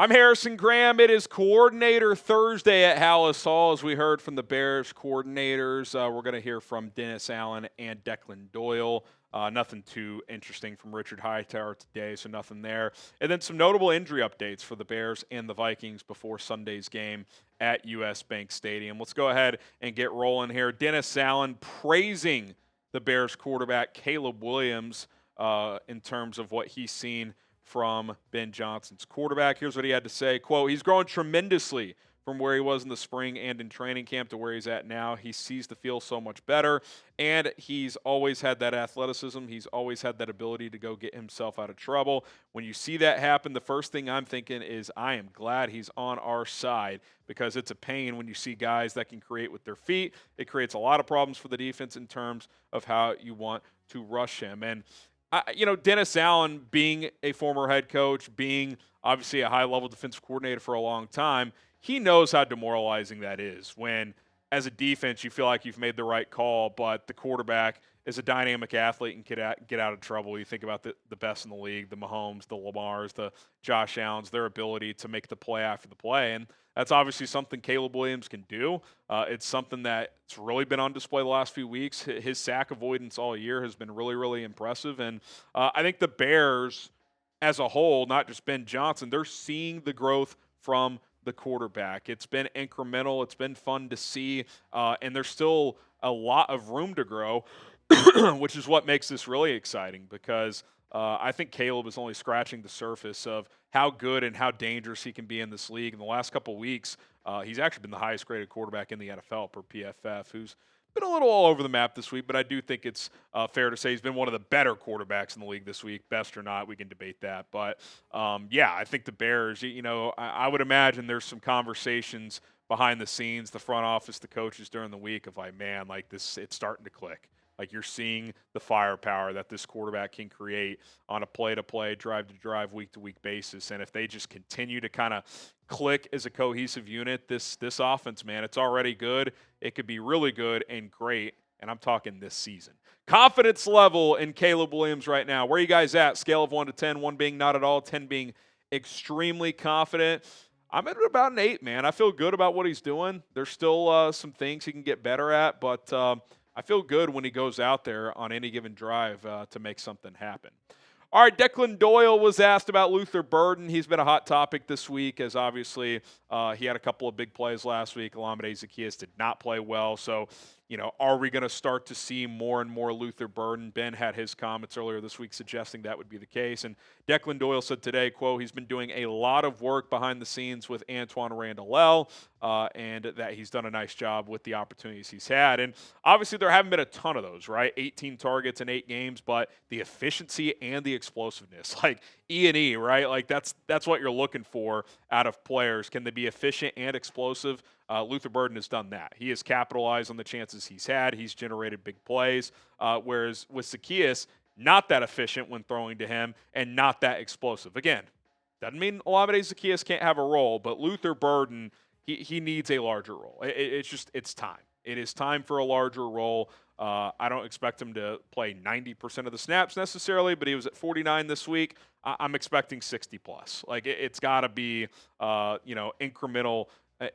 I'm Harrison Graham. It is Coordinator Thursday at Hallis Hall, as we heard from the Bears coordinators. We're going to hear from Dennis Allen and Declan Doyle. Nothing too interesting from Richard Hightower today, so nothing there. And then some notable injury updates for the Bears and the Vikings before Sunday's game at US Bank Stadium. Let's go ahead and get rolling here. Dennis Allen praising the Bears quarterback Caleb Williams in terms of what he's seen from Ben Johnson's quarterback. Here's what he had to say. Quote, "He's grown tremendously from where he was in the spring and in training camp to where he's at now. He sees the field so much better, and he's always had that athleticism. He's always had that ability to go get himself out of trouble. When you see that happen, the first thing I'm thinking is I am glad he's on our side, because it's a pain when you see guys that can create with their feet. It creates a lot of problems for the defense in terms of how you want to rush him." And Dennis Allen, being a former head coach, being obviously a high-level defensive coordinator for a long time, he knows how demoralizing that is when, as a defense, you feel like you've made the right call, but the quarterback is a dynamic athlete and get out of trouble. You think about the best in the league, the Mahomes, the Lamars, the Josh Allens, their ability to make the play after the play, and that's obviously something Caleb Williams can do. It's something that's really been on display the last few weeks. His sack avoidance all year has been really, really impressive. And I think the Bears as a whole, not just Ben Johnson, they're seeing the growth from the quarterback. It's been incremental. It's been fun to see. And there's still a lot of room to grow, which is what makes this really exciting, because I think Caleb is only scratching the surface of how good and how dangerous he can be in this league. In the last couple of weeks, he's actually been the highest graded quarterback in the NFL per PFF, who's been a little all over the map this week, but I do think it's fair to say he's been one of the better quarterbacks in the league this week. Best or not, we can debate that. But, I think the Bears, I would imagine there's some conversations behind the scenes, the front office, the coaches during the week of like, man, like this, it's starting to click. Like, you're seeing the firepower that this quarterback can create on a play-to-play, drive-to-drive, week-to-week basis. And if they just continue to kind of click as a cohesive unit, this offense, man, it's already good. It could be really good and great, and I'm talking this season. Confidence level in Caleb Williams right now. Where are you guys at? Scale of 1 to 10, 1 being not at all, 10 being extremely confident. I'm at about an 8, man. I feel good about what he's doing. There's still some things he can get better at, but I feel good when he goes out there on any given drive to make something happen. All right, Declan Doyle was asked about Luther Burden. He's been a hot topic this week, as obviously he had a couple of big plays last week. Olamide Zaccheaus did not play well, so are we going to start to see more and more Luther Burden? Ben had his comments earlier this week suggesting that would be the case. And Declan Doyle said today, quote, he's been doing a lot of work behind the scenes with Antoine Randall, and that he's done a nice job with the opportunities he's had. And obviously there haven't been a ton of those, right? 18 targets in 8 games, but the efficiency and the explosiveness, like E&E, right? Like that's what you're looking for out of players. Can they be efficient and explosive? Luther Burden has done that. He has capitalized on the chances he's had. He's generated big plays, whereas with Zaccheaus, not that efficient when throwing to him and not that explosive. Again, doesn't mean Olamide Zaccheaus can't have a role, but Luther Burden, he needs a larger role. It's time. It is time for a larger role. I don't expect him to play 90% of the snaps necessarily, but he was at 49 this week. I'm expecting 60 plus. Like it's got to be, incremental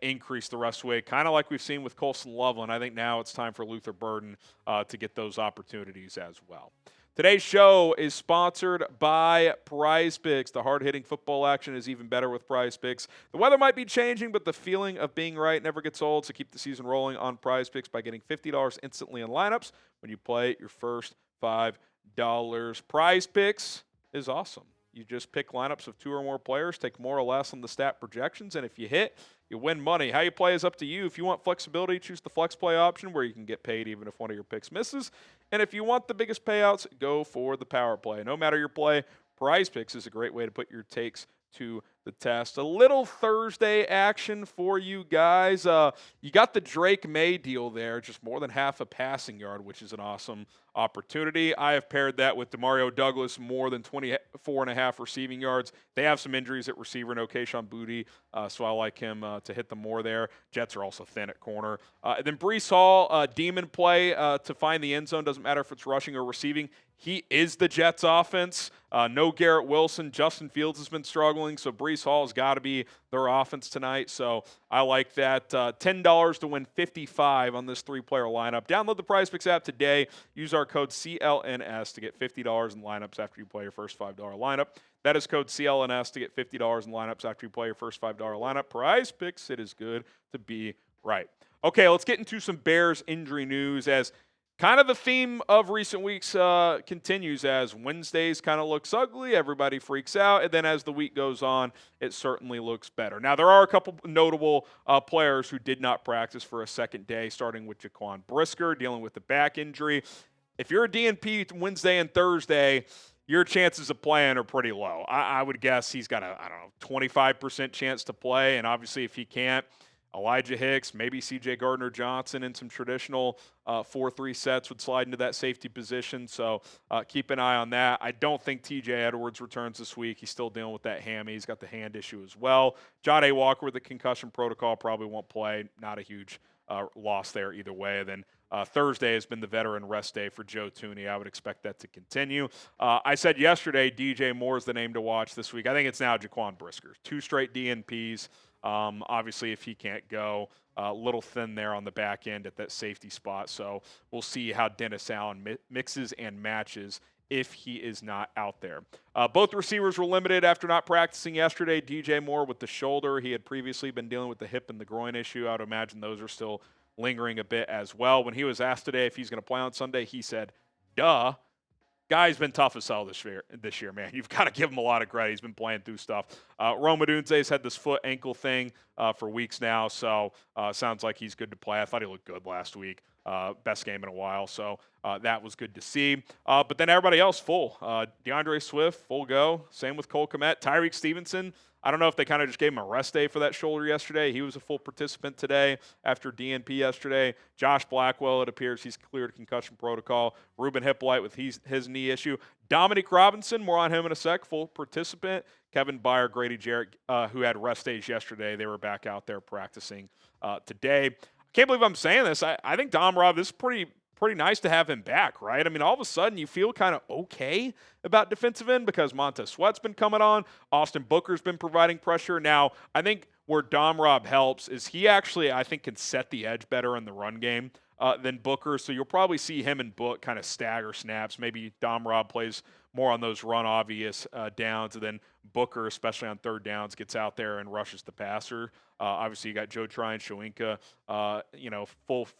increase the rest of the way, kind of like we've seen with Colson Loveland. I think now it's time for Luther Burden to get those opportunities as well. Today's show is sponsored by PrizePicks. The hard-hitting football action is even better with PrizePicks. The weather might be changing, but the feeling of being right never gets old, so keep the season rolling on PrizePicks by getting $50 instantly in lineups when you play your first $5. PrizePicks is awesome. You just pick lineups of 2 or more players, take more or less on the stat projections, and if you hit, you win money. How you play is up to you. If you want flexibility, choose the flex play option where you can get paid even if one of your picks misses. And if you want the biggest payouts, go for the power play. No matter your play, PrizePicks is a great way to put your takes to the test. A little Thursday action for you guys. You got the Drake May deal there, just more than half a passing yard, which is an awesome opportunity. I have paired that with Demario Douglas, more than 24.5 receiving yards. They have some injuries at receiver, no Kayshon Boutte, so I like him to hit them more there. Jets are also thin at corner. And then Breece Hall, demon play to find the end zone. Doesn't matter if it's rushing or receiving. he is the Jets offense. No Garrett Wilson. Justin Fields has been struggling, so Breece Hall's got to be their offense tonight. So I like that. $10 to win 55 on this three-player lineup. Download the PrizePicks app today. Use our code CLNS to get $50 in lineups after you play your first $5 lineup. That is code CLNS to get $50 in lineups after you play your first $5 lineup. PrizePicks, it is good to be right. Okay, let's get into some Bears injury news as kind of the theme of recent weeks continues as Wednesdays kind of looks ugly, everybody freaks out, and then as the week goes on, it certainly looks better. Now, there are a couple notable players who did not practice for a second day, starting with Jaquan Brisker, dealing with the back injury. If you're a DNP Wednesday and Thursday, your chances of playing are pretty low. I would guess he's got a, 25% chance to play, and obviously if he can't, Elijah Hicks, maybe C.J. Gardner-Johnson in some traditional 4-3 sets would slide into that safety position. So keep an eye on that. I don't think T.J. Edwards returns this week. He's still dealing with that hammy. He's got the hand issue as well. Jahdae Walker with the concussion protocol probably won't play. Not a huge loss there either way. Then Thursday has been the veteran rest day for Joe Thuney. I would expect that to continue. I said yesterday DJ Moore is the name to watch this week. I think it's now Jaquan Brisker. 2 straight DNPs. Obviously, if he can't go, a little thin there on the back end at that safety spot. So we'll see how Dennis Allen mixes and matches if he is not out there. Both receivers were limited after not practicing yesterday. DJ Moore with the shoulder. He had previously been dealing with the hip and the groin issue. I would imagine those are still lingering a bit as well. When he was asked today if he's going to play on Sunday, he said, duh. Guy's been tough as hell this year, man. You've got to give him a lot of credit. He's been playing through stuff. Rome Odunze's had this foot ankle thing for weeks now, so sounds like he's good to play. I thought he looked good last week. Best game in a while, so that was good to see. But then everybody else full. DeAndre Swift, full go. Same with Cole Kmet. Tyreek Stevenson, I don't know if they kind of just gave him a rest day for that shoulder yesterday. He was a full participant today after DNP yesterday. Josh Blackwell, it appears he's cleared concussion protocol. Ruben Hippolyte with his knee issue. Dominique Robinson, more on him in a sec, full participant. Kevin Byard, Grady Jarrett, who had rest days yesterday, they were back out there practicing today. I can't believe I'm saying this. I think Dom Rob, this is pretty nice to have him back, right? I mean, all of a sudden you feel kind of okay about defensive end because Montez Sweat's been coming on. Austin Booker's been providing pressure. Now, I think where Dom Rob helps is he actually, I think, can set the edge better in the run game than Booker. So you'll probably see him and Book kind of stagger snaps. Maybe Dom Rob plays more on those run obvious downs, and then Booker, especially on third downs, gets out there and rushes the passer. Obviously, you got Joe Tryon, Shoinka,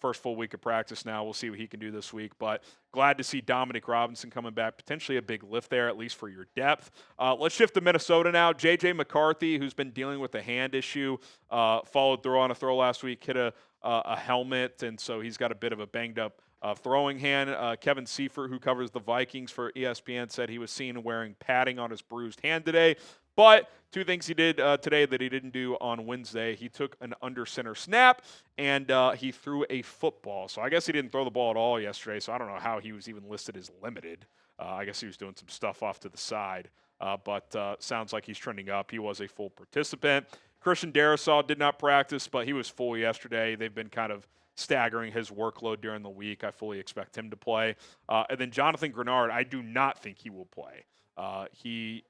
first full week of practice now. We'll see what he can do this week. But glad to see Dominic Robinson coming back. Potentially a big lift there, at least for your depth. Let's shift to Minnesota now. J.J. McCarthy, who's been dealing with a hand issue, followed through on a throw last week, hit a helmet, and so he's got a bit of a banged-up throwing hand. Kevin Seifert, who covers the Vikings for ESPN, said he was seen wearing padding on his bruised hand today. But 2 things he did today that he didn't do on Wednesday. He took an under center snap, and he threw a football. So I guess he didn't throw the ball at all yesterday, so I don't know how he was even listed as limited. I guess he was doing some stuff off to the side. But sounds like he's trending up. He was a full participant. Christian Darrisaw did not practice, but he was full yesterday. They've been kind of staggering his workload during the week. I fully expect him to play. And then Jonathan Grenard, I do not think he will play. He,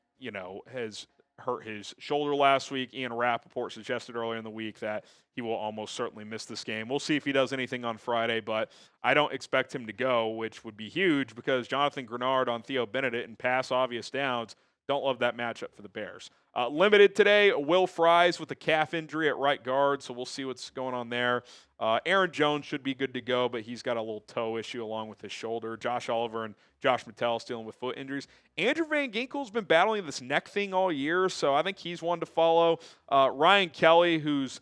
has hurt his shoulder last week. Ian Rappaport suggested earlier in the week that he will almost certainly miss this game. We'll see if he does anything on Friday, but I don't expect him to go, which would be huge because Jonathan Grenard on Theo Benedict and pass obvious downs. Don't love that matchup for the Bears. Limited today, Will Fries with a calf injury at right guard, so we'll see what's going on there. Aaron Jones should be good to go, but he's got a little toe issue along with his shoulder. Josh Oliver and Josh Mattel dealing with foot injuries. Andrew Van Ginkel's been battling this neck thing all year, so I think he's one to follow. Ryan Kelly, who's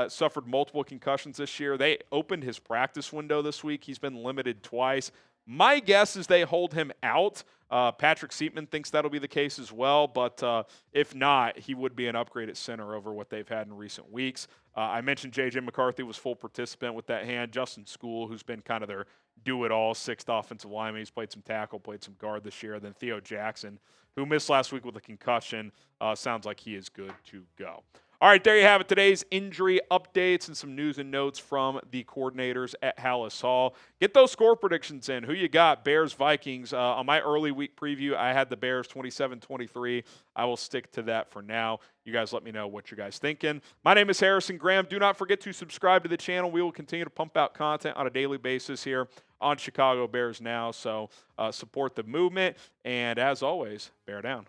suffered multiple concussions this year, they opened his practice window this week. He's been limited twice. My guess is they hold him out. Patrick Seatman thinks that'll be the case as well, but if not, he would be an upgrade at center over what they've had in recent weeks. I mentioned J.J. McCarthy was full participant with that hand. Justin School, who's been kind of their do-it-all, 6th offensive lineman. He's played some tackle, played some guard this year. Then Theo Jackson, who missed last week with a concussion, sounds like he is good to go. All right, there you have it. Today's injury updates and some news and notes from the coordinators at Hallis Hall. Get those score predictions in. Who you got? Bears, Vikings. On my early week preview, I had the Bears 27-23. I will stick to that for now. You guys let me know what you guys thinking. My name is Harrison Graham. Do not forget to subscribe to the channel. We will continue to pump out content on a daily basis here on Chicago Bears Now. So support the movement. And as always, bear down.